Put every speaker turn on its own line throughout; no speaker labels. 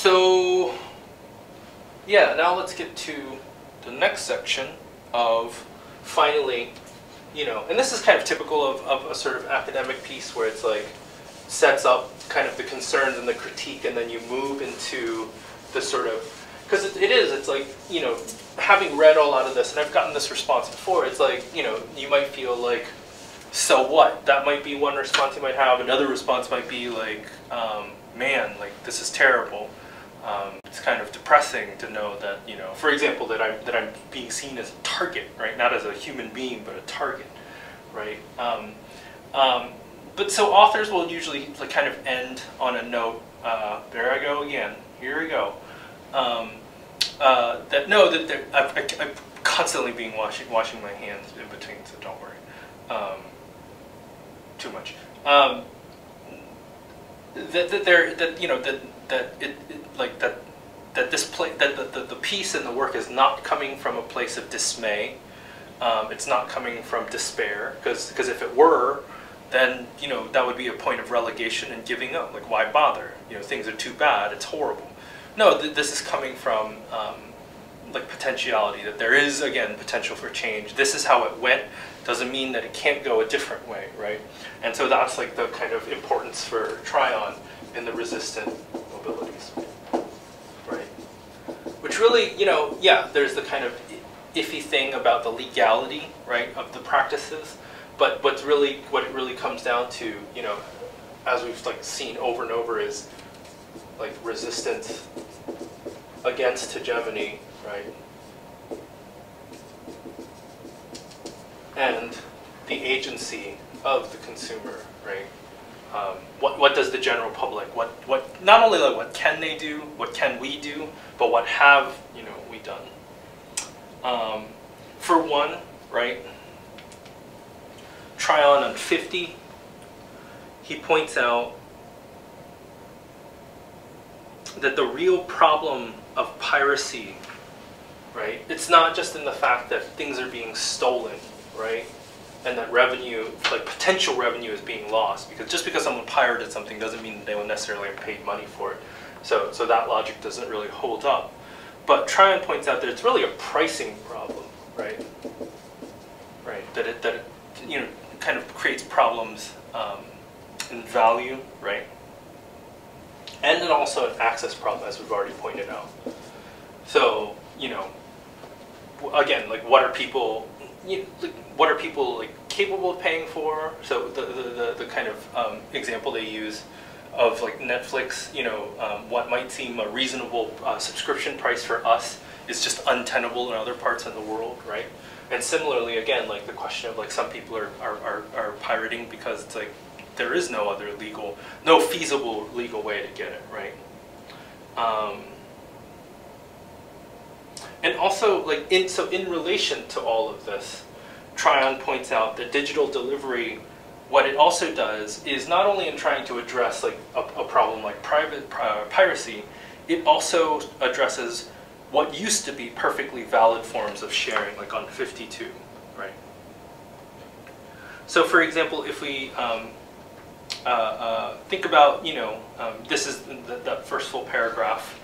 So yeah, now let's get to the next section of finally, and this is kind of typical of a sort of academic piece where it's like sets up kind of the concerns and the critique, and then you move into the sort of, because it's like, having read all out of this, and I've gotten this response before, it's like, you might feel like, so what? That might be one response you might have. Another response might be like, man, like this is terrible. It's kind of depressing to know that, for example, that I'm being seen as a target, right? Not as a human being, but a target, right? But so authors will usually like kind of end on a note. There I go again. Here we go. That no, that I'm constantly being washing my hands in between, so don't worry. Too much. The piece and the work is not coming from a place of dismay. It's not coming from despair, because if it were, then that would be a point of relegation and giving up. Like, why bother? Things are too bad. It's horrible. No, this is coming from like potentiality, that there is, again, potential for change. This is how it went. Doesn't mean that it can't go a different way, right? And so that's like the kind of importance for Tryon in the resistant mobilities, right? Which really, yeah, there's the kind of iffy thing about the legality, right, of the practices. But what it really comes down to, as we've like seen over and over, is like resistance against hegemony, right? And the agency of the consumer, right? What does the general public, what not only like what can they do, what can we do, but what have we done? For one, right? Tryon on 50, he points out that the real problem of piracy, right? It's not just in the fact that things are being stolen, right? And that revenue, like potential revenue, is being lost. Because just because someone pirated something doesn't mean that they will necessarily have paid money for it. So that logic doesn't really hold up. But Tryon points out that it's really a pricing problem, right? Right. That it kind of creates problems in value, right? And then also an access problem, as we've already pointed out. So, again, like what are people like capable of paying for? So the kind of example they use of like Netflix, what might seem a reasonable subscription price for us is just untenable in other parts of the world, right? And similarly, again, like the question of like some people are pirating because it's like there is no other no feasible legal way to get it, right? And also, like in relation to all of this, Tryon points out that digital delivery, what it also does is not only in trying to address like a problem like piracy, it also addresses what used to be perfectly valid forms of sharing, like on 52, right? So for example, if we think about, this is that first full paragraph,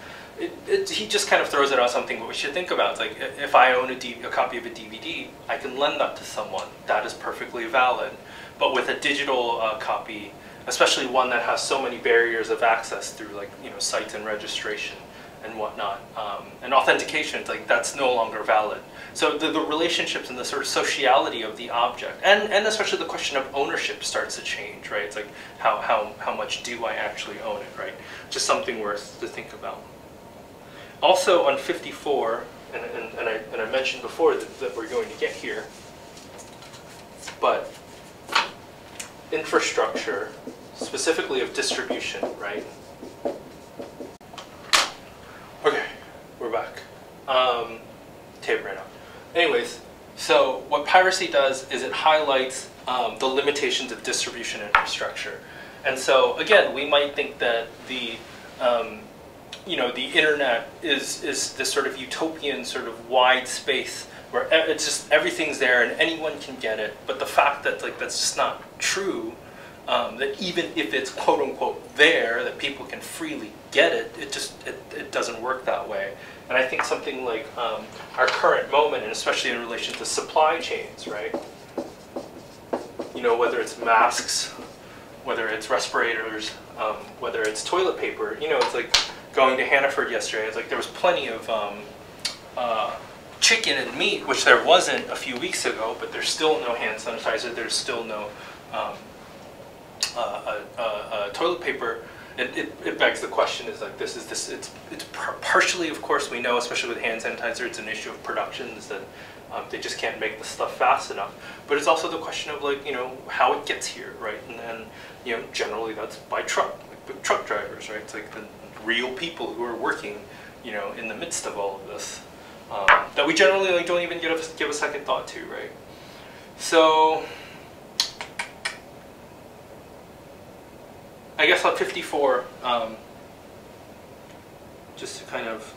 he just kind of throws it out something what we should think about. It's like, if I own a copy of a DVD, I can lend that to someone. That is perfectly valid. But with a digital copy, especially one that has so many barriers of access through like, sites and registration and whatnot, and authentication, it's like that's no longer valid. So the relationships and the sort of sociality of the object, and especially the question of ownership starts to change, right? It's like how much do I actually own it, right? Just something worth to think about. Also on 54, and I mentioned before that we're going to get here, but infrastructure, specifically of distribution, right? Okay, we're back. Tape ran out. Anyways, so what piracy does is it highlights the limitations of distribution infrastructure. And so again, we might think that the the internet is this sort of utopian, sort of wide space where it's just everything's there and anyone can get it. But the fact that like that's just not true that even if it's quote unquote there, that people can freely get it, it doesn't work that way. And I think something like our current moment, and especially in relation to supply chains, right? You know, whether it's masks, whether it's respirators, whether it's toilet paper, you know, it's like going to Hannaford yesterday, it's like there was plenty of chicken and meat, which there wasn't a few weeks ago, but there's still no hand sanitizer, there's still no toilet paper. It begs the question, is like it's partially, of course, we know, especially with hand sanitizer, it's an issue of production, is that they just can't make the stuff fast enough. But it's also the question of, like, you know, how it gets here, right? And then, you know, generally that's by truck, like truck drivers, right? It's like the real people who are working, you know, in the midst of all of this, that we generally, like, don't even give a second thought to, right? So I guess on 54, just to kind of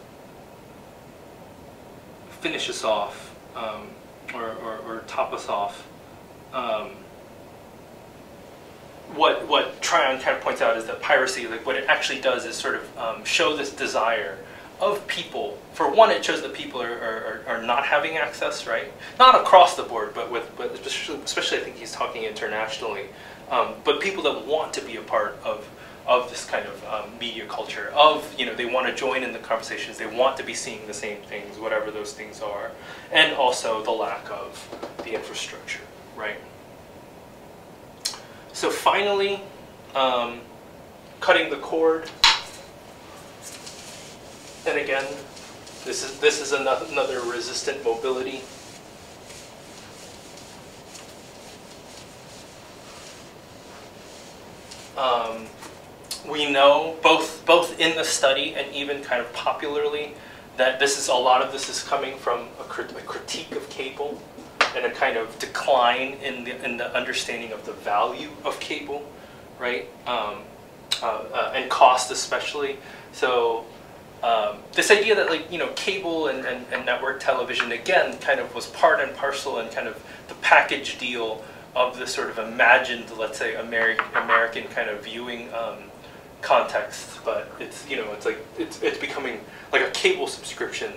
finish us off, or top us off, what Tryon kind of points out is that piracy, like, what it actually does is sort of show this desire of people. For one, it shows that people are not having access, right? Not across the board, but especially I think he's talking internationally. But people that want to be a part of this kind of media culture, of, you know, they want to join in the conversations, they want to be seeing the same things, whatever those things are, and also the lack of the infrastructure, right? So finally, cutting the cord, and again, this is another resistant mobility. We know both in the study and even kind of popularly that a lot of this is coming from a critique of cable and a kind of decline in the understanding of the value of cable, right? And cost especially. So this idea that, like, you know, cable and network television, again, kind of was part and parcel and kind of the package deal of the sort of imagined, let's say, American kind of viewing context. But it's, you know, it's like it's becoming like a cable subscription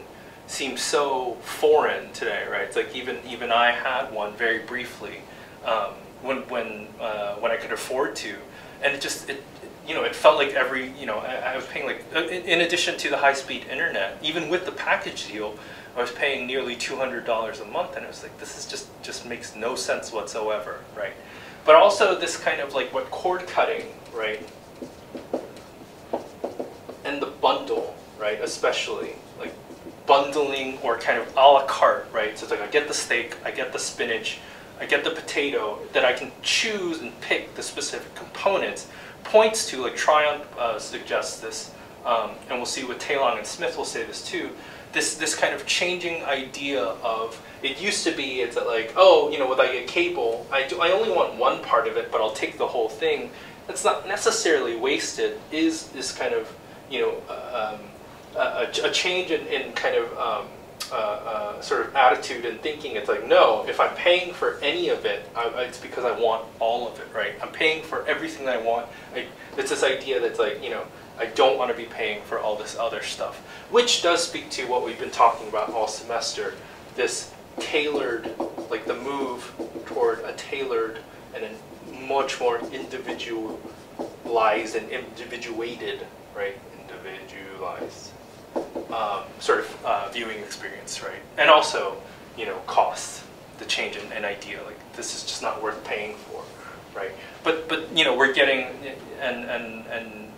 seems so foreign today, right? It's like even I had one very briefly when I could afford to, and it you know, it felt like every, you know, I was paying, like, in addition to the high-speed internet, even with the package deal, I was paying nearly $200 a month, and I was like, this is just makes no sense whatsoever, right? But also this kind of, like, what cord cutting, right, and the bundle, right, especially, like, bundling or kind of a la carte, right? So it's like, I get the steak, I get the spinach, I get the potato, that I can choose and pick the specific components, points to, like Tryon suggests this, and we'll see what Taylong and Smith will say this too, this kind of changing idea of, it used to be, it's like, oh, you know, with, I get cable, I only want one part of it, but I'll take the whole thing. That's not necessarily wasted, is kind of, you know, a change in kind of sort of attitude and thinking. It's like, no, if I'm paying for any of it, it's because I want all of it, right? I'm paying for everything that I want. It's this idea that's like, you know, I don't want to be paying for all this other stuff, which does speak to what we've been talking about all semester, this tailored, like the move toward a tailored and a much more individualized and individuated, right? Individualized sort of viewing experience, right? And also, you know, cost, the change in idea, like, this is just not worth paying for, right? But you know, we're getting, and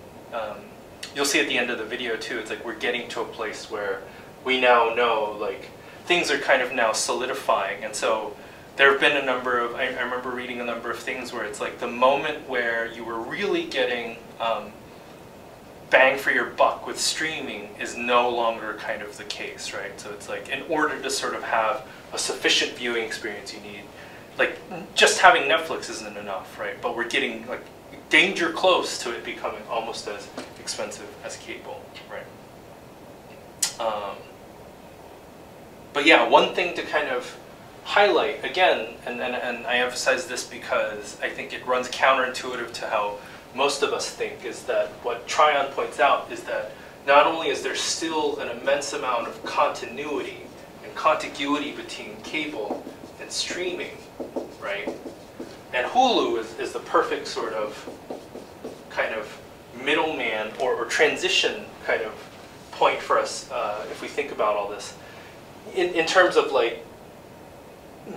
you'll see at the end of the video too, it's like we're getting to a place where we now know, like, things are kind of now solidifying. And so there have been a number of, I remember reading a number of things where it's like the moment where you were really getting bang for your buck with streaming is no longer kind of the case, right? So it's like, in order to sort of have a sufficient viewing experience, you need, like, just having Netflix isn't enough, right? But we're getting, like, danger close to it becoming almost as expensive as cable, right? But yeah, one thing to kind of highlight again, and I emphasize this because I think it runs counterintuitive to how most of us think, is that what Tryon points out is that not only is there still an immense amount of continuity and contiguity between cable and streaming, right? And Hulu is the perfect sort of kind of middleman or transition kind of point for us if we think about all this. In terms of like,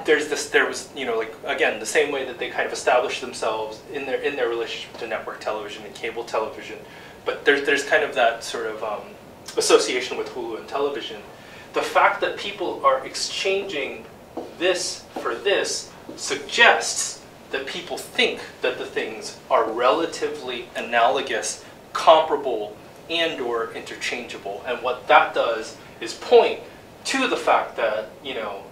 there was, you know, like, again, the same way that they kind of established themselves in their relationship to network television and cable television, but there's kind of that sort of association with Hulu and television. The fact that people are exchanging this for this suggests that people think that the things are relatively analogous, comparable, and or interchangeable. And what that does is point to the fact that, you know,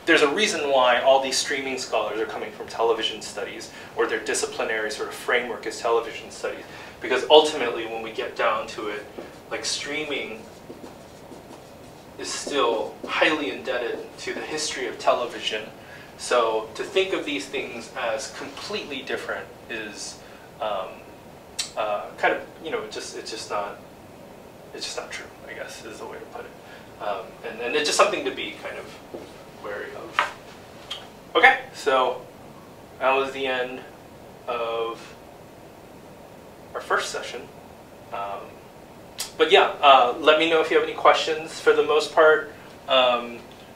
there's a reason why all these streaming scholars are coming from television studies, or their disciplinary sort of framework is television studies. Because ultimately, when we get down to it, like, streaming is still highly indebted to the history of television. So to think of these things as completely different is kind of, you know, it's just not true, I guess, is the way to put it. And it's just something to be kind of wary of. Okay, so that was the end of our first session. But yeah, let me know if you have any questions. For the most part,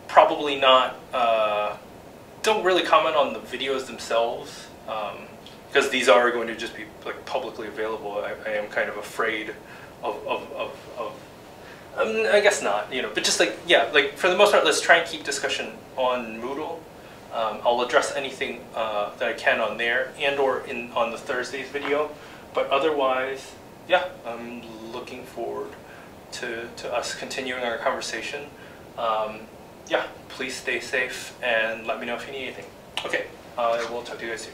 probably not. Don't really comment on the videos themselves, because these are going to just be like publicly available. I am kind of afraid of I guess not, you know, but just like, yeah, like for the most part, let's try and keep discussion on Moodle. I'll address anything that I can on there and or on the Thursday's video, but otherwise, yeah, I'm looking forward to us continuing our conversation. Yeah, please stay safe and let me know if you need anything. Okay, we'll talk to you guys soon.